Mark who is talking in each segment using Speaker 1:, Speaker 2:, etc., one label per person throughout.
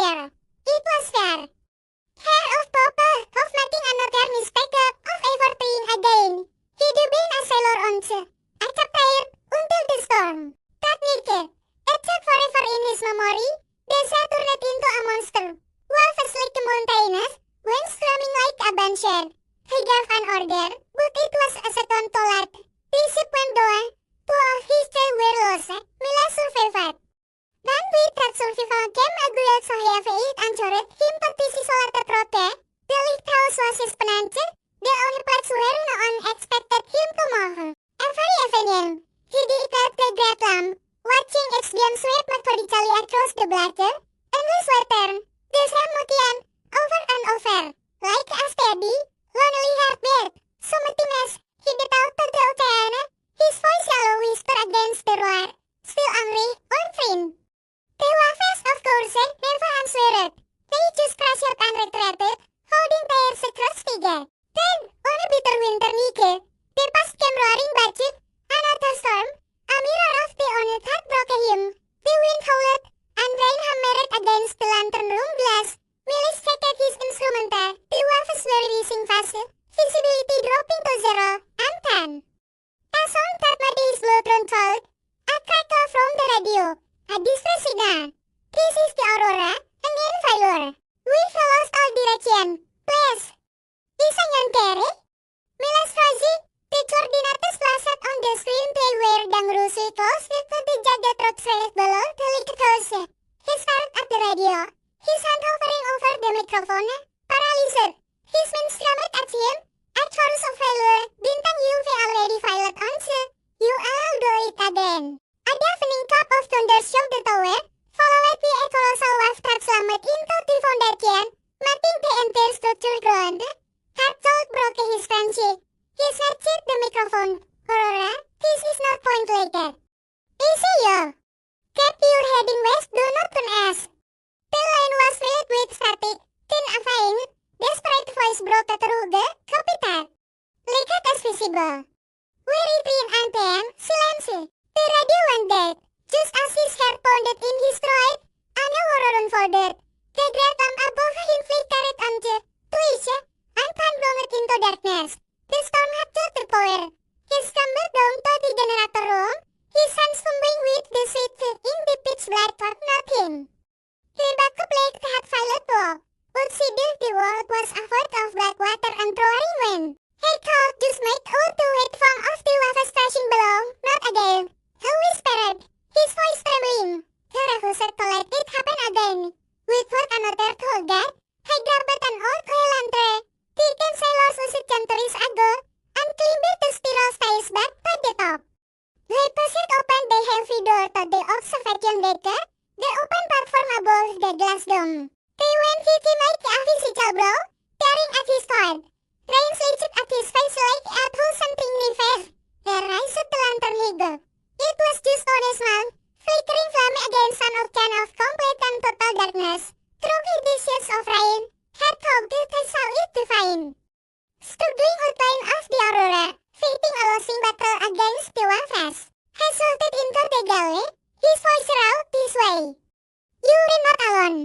Speaker 1: there. It was fair. Hair of purple, of nothing another newspaper, of ever trying again. He'd been a sailor on sea. I kept tired until the storm. That naked, except forever in his memory, the sea turned into a monster. Wolves like the mountainous, went swarming like a banshee. He gave an order, but it was a second too late. The ship went down. Two of his crew were lost. Mila survived. Then with that survival came a gale so heavy it anchored him to this isolated rock. The lighthouse was his penance. The only place where no one expected him to move. Every evening, he declared the great lamp, watching its beam sweep methodically across the bladder, and his water, the same motion, over and over, like a steady, lonely heartbeat. So emptiness, he devoted the ocean, his voice yellow whisper against the roar, still angry, unfriend. The waves, of course, never answered. They just crashed and retreated, holding their secrets together. Then, on a bitter winter night, the past came roaring back, another storm, a mirror of the only that broke him. The wind howled, and rain hammered against the lantern room glass. Millis checked his instrument. The waves were rising fast, visibility dropping to 0 and 10. A sound that made his blood run cold. A crackle from the radio. A distress signal. This is the Aurora, an in failure. We've lost all direction. Please. Isangan Terry? Milas Rosie, the coordinates flashed on the screen. They were dangerously close to the jagged rocks right below the lighthouse. He stared at the radio, his hand hovering over the microphone, paralyzed. His men screamed at him. At chorus of failure, Bintang UV already failed on sea. You will do it again. A deafening clap of thunder shook the tower, followed by a colossal wave that slammed into the foundation, making the entire structure ground. Heartthrob broke his frenzy. He snatched the microphone. Aurora, this is not point later. Easy, yo. Keep your heading west, do not turn east. The line was filled with static, thin and faint. Desperate voice broke through the computer. Light as visible. Where it in and then, silence. The radio went dead. Just as his heart pounded in his throat, a new horror unfolded. The great lamp above him flickered on the twitch, and plunged into darkness. The storm had cut the power. He scrambled down to the generator room, his hands fumbling with the switch in the pitch black for nothing. The backup light had failed too, but still the world was a void of black water and roaring wind. He called just made out to wait from off the waves crashing below, not again. He whispered, his voice trembling. He refused to let it happen again. With what another told God, he grabbed an old oil lantern. Taken sailors used centuries ago, and climbed the spiral stairs back to the top. They pushed open the heavy door to the observation deck, the open platform above the glass dome. They went hitting like a physical blow, tearing at his forehead. Rain sliced at his face like a thousand river. They raised the lantern high. It was just on a small, flickering flame against an ocean of complete and total darkness. Through the sheets of rain, had hoped they saw it divine. Struggling outline of the Aurora, fighting a losing battle against the waves, he salted into the galley, his voice roused this way. You were not alone.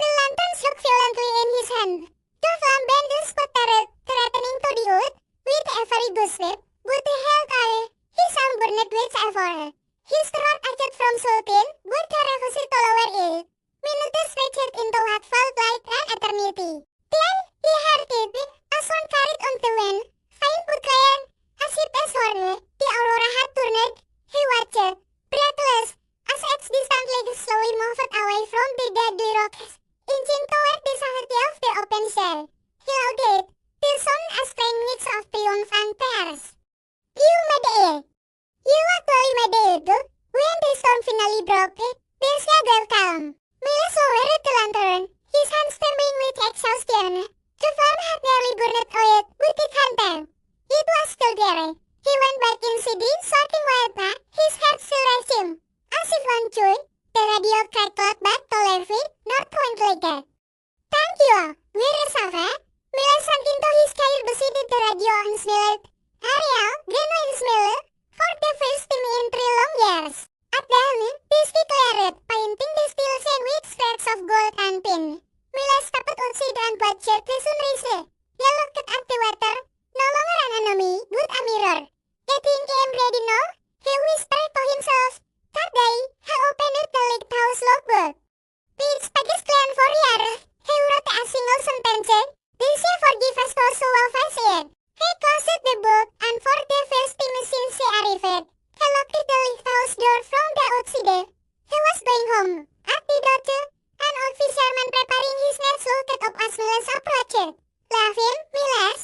Speaker 1: The lantern shook violently in his hand. The flame benders sputtered, threatening to the wood, with every gusset, but he held on. His arm burned with effort. His throat ached from sulking, but he refused to lower it. Minutes stretched into what felt like an eternity. Then, he heard it, as one carried on the wind, faint but clear, as if as horny, the Aurora had turned. He watched, breathless, as its distant legs slowly moved away from the deadly rocks, inching toward the safety of the open shell. He louded, the sound a strange mix of triumph and tears. You made it! You actually made it! When the storm finally broke, the sky grew calm. Miles lowered the lantern, his hands trembling with exhaustion. The flame had nearly burned out, but it hadn't. It was still there. He went back inside the soaking water, his heart still racing. As if one chewed, the radio crackled back to Levi, North Point later. Thank you, rediscover. Miles sank into his chair beside the radio and smiled. Ariel, genuine smile, for the first time in 3 long years. At dawn, the sky cleared, painting the still scene with sparks of gold and and picture the sunrise. He looked at the water, no longer an enemy, but a mirror. Getting him ready now, he whispered to himself. That day, he opened the lighthouse logbook. With Spaghetti plan for year, he wrote a single sentence. This year forgive us those who have sinned. He closed the book, and for the first time since he arrived, he locked the lighthouse door from the outside. He was going home. At the door, an old fisherman preparing his nets looked up as Miles approached. Laughing, Miles?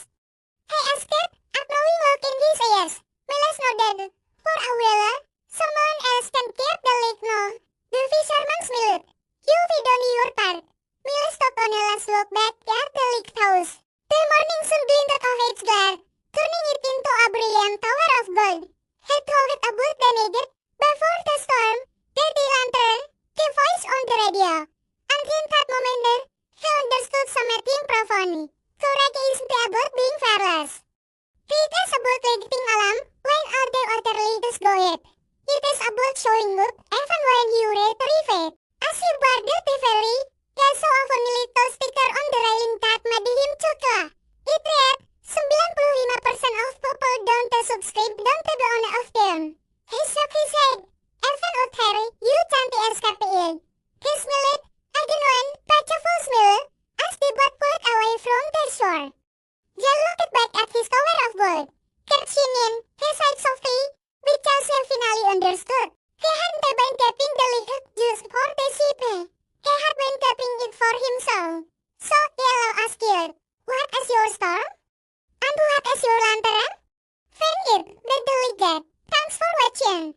Speaker 1: He asked, a knowing look in his eyes. Miles nodded. For a while, someone else can keep the lake now. The fisherman smiled. You've done your part. Miles took on a last look back at the lighthouse. The morning sun glinted off its glare, turning it into a brilliant tower of gold. He told it about the nugget. Before the storm, the lantern, the voice on the radio. And in that moment, he understood something profoundly. Courage isn't about being fearless. It is about lighting a lamp when all the other leaders go it. It is about showing up even when you retrieve it. As he boarded the ferry, he saw a funny little sticker on the railing that made him chuckle. It read, 95% of people don't subscribe, don't be one of them. He shook his head. Even out Harry, you can't escape it. He smiled, again one, playful smile, as the boat pulled away from the shore. John looked back at his tower of gold. Catching in, he sighed softly, because he finally understood. He hadn't been keeping the liquid just for the ship. He had been keeping it for himself. So Yellow asked, what is your storm? And what is your lantern? Find it, the delegate. Thanks for watching.